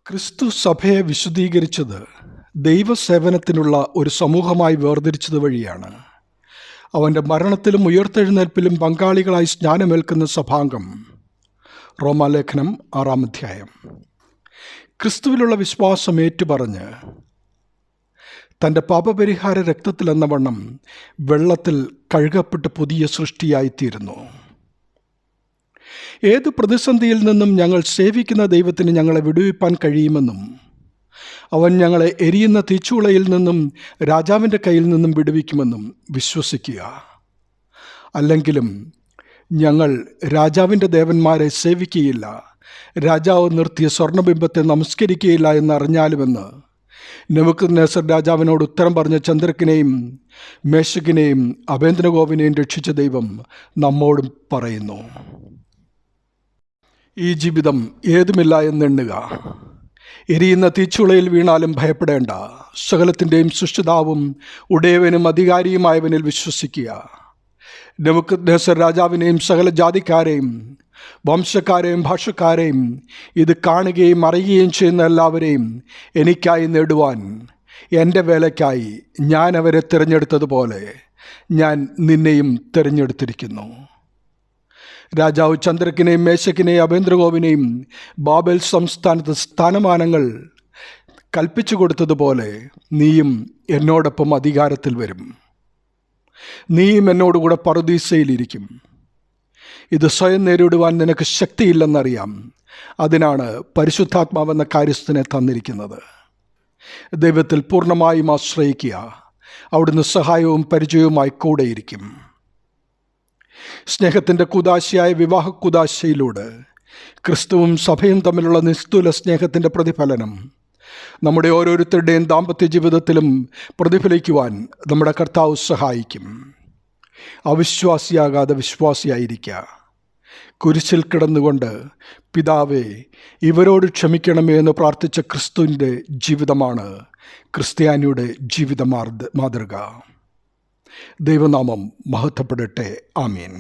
ക്രിസ്തു സഭയെ വിശുദ്ധീകരിച്ചത് ദൈവസേവനത്തിനുള്ള ഒരു സമൂഹമായി വേർതിരിച്ചത് വഴിയാണ്. അവൻ്റെ മരണത്തിലും ഉയർത്തെഴുന്നേൽപ്പിലും പങ്കാളികളായി സ്നാനമേൽക്കുന്ന സഭാംഗം. റോമാലേഖനം 6-ാം അധ്യായം. ക്രിസ്തുവിലുള്ള വിശ്വാസം ഏറ്റുപറഞ്ഞ് തൻ്റെ പാപപരിഹാര രക്തത്തിലെന്ന വണ്ണം വെള്ളത്തിൽ കഴുകപ്പെട്ട് പുതിയ സൃഷ്ടിയായിത്തീരുന്നു. ഏത് പ്രതിസന്ധിയിൽ നിന്നും ഞങ്ങൾ സേവിക്കുന്ന ദൈവത്തിന് ഞങ്ങളെ വിടുവിപ്പാൻ കഴിയുമെന്നും അവൻ ഞങ്ങളെ എരിയുന്ന തീച്ചൂളയിൽ നിന്നും രാജാവിൻ്റെ കയ്യിൽ നിന്നും വിടുവിക്കുമെന്നും വിശ്വസിക്കുക. അല്ലെങ്കിലും ഞങ്ങൾ രാജാവിൻ്റെ ദേവന്മാരെ സേവിക്കുകയില്ല, രാജാവ് നിർത്തിയ സ്വർണ്ണബിംബത്തെ നമസ്കരിക്കുകയില്ല എന്നറിഞ്ഞാലുമെന്ന് നെബൂഖദ്നേസർ രാജാവിനോട് ഉത്തരം പറഞ്ഞ ചന്ദ്രക്കിനെയും മേശക്കിനെയും അബേദ്നെഗോവിനെയും രക്ഷിച്ച ദൈവം നമ്മോടും പറയുന്നു. ഈ ജീവിതം ഏതുമില്ല എന്നെണ്ണുക. എരിയുന്ന തീച്ചുളയിൽ വീണാലും ഭയപ്പെടേണ്ട. സകലത്തിൻ്റെയും സൃഷ്ടിതാവും ഉടയവനും അധികാരിയുമായവനിൽ വിശ്വസിക്കുക. നെബൂഖദ്നേസർ രാജാവിനെയും സകല ജാതിക്കാരെയും വംശക്കാരെയും ഭാഷക്കാരെയും ഇത് കാണുകയും അറിയുകയും ചെയ്യുന്ന എല്ലാവരെയും എനിക്കായി നേടുവാൻ എൻ്റെ വേലയ്ക്കായി ഞാൻ അവരെ തിരഞ്ഞെടുത്തതുപോലെ ഞാൻ നിന്നെയും തിരഞ്ഞെടുത്തിരിക്കുന്നു. രാജാവ് ചന്ദ്രക്കിനെയും മേശക്കിനെയും അബേദ്നെഗോവിനെയും ബാബേൽ സംസ്ഥാനത്ത് സ്ഥാനമാനങ്ങൾ കൽപ്പിച്ചു കൊടുത്തതുപോലെ നീയും എന്നോടൊപ്പം അധികാരത്തിൽ വരും. നീയും എന്നോടുകൂടെ പറുദീസയിലിരിക്കും. ഇത് സ്വയം നേരിടുവാൻ നിനക്ക് ശക്തിയില്ലെന്നറിയാം. അതിനാണ് പരിശുദ്ധാത്മാവെന്ന കാര്യസ്ഥനെ തന്നിരിക്കുന്നത്. ദൈവത്തിൽ പൂർണ്ണമായും ആശ്രയിക്കുക. അവിടുന്ന് സഹായവും പരിചയവുമായി കൂടെയിരിക്കും. സ്നേഹത്തിൻ്റെ കുദാശയായ വിവാഹ കുദാശയിലൂടെ ക്രിസ്തുവും സഭയും തമ്മിലുള്ള നിസ്തുല സ്നേഹത്തിൻ്റെ പ്രതിഫലനം നമ്മുടെ ഓരോരുത്തരുടെയും ദാമ്പത്യ ജീവിതത്തിലും പ്രതിഫലിക്കുവാൻ നമ്മുടെ കർത്താവ് സഹായിക്കും. അവിശ്വാസിയാകാതെ വിശ്വാസിയായിരിക്കുക. കുരിശിൽ കിടന്നുകൊണ്ട് പിതാവേ ഇവരോട് ക്ഷമിക്കണമേ എന്ന് പ്രാർത്ഥിച്ച ക്രിസ്തുവിൻ്റെ ജീവിതമാണ് ക്രിസ്ത്യാനിയുടെ ജീവിത മാതൃക. ദൈവനാമം മഹത്വപ്പെടട്ടെ. ആമീൻ.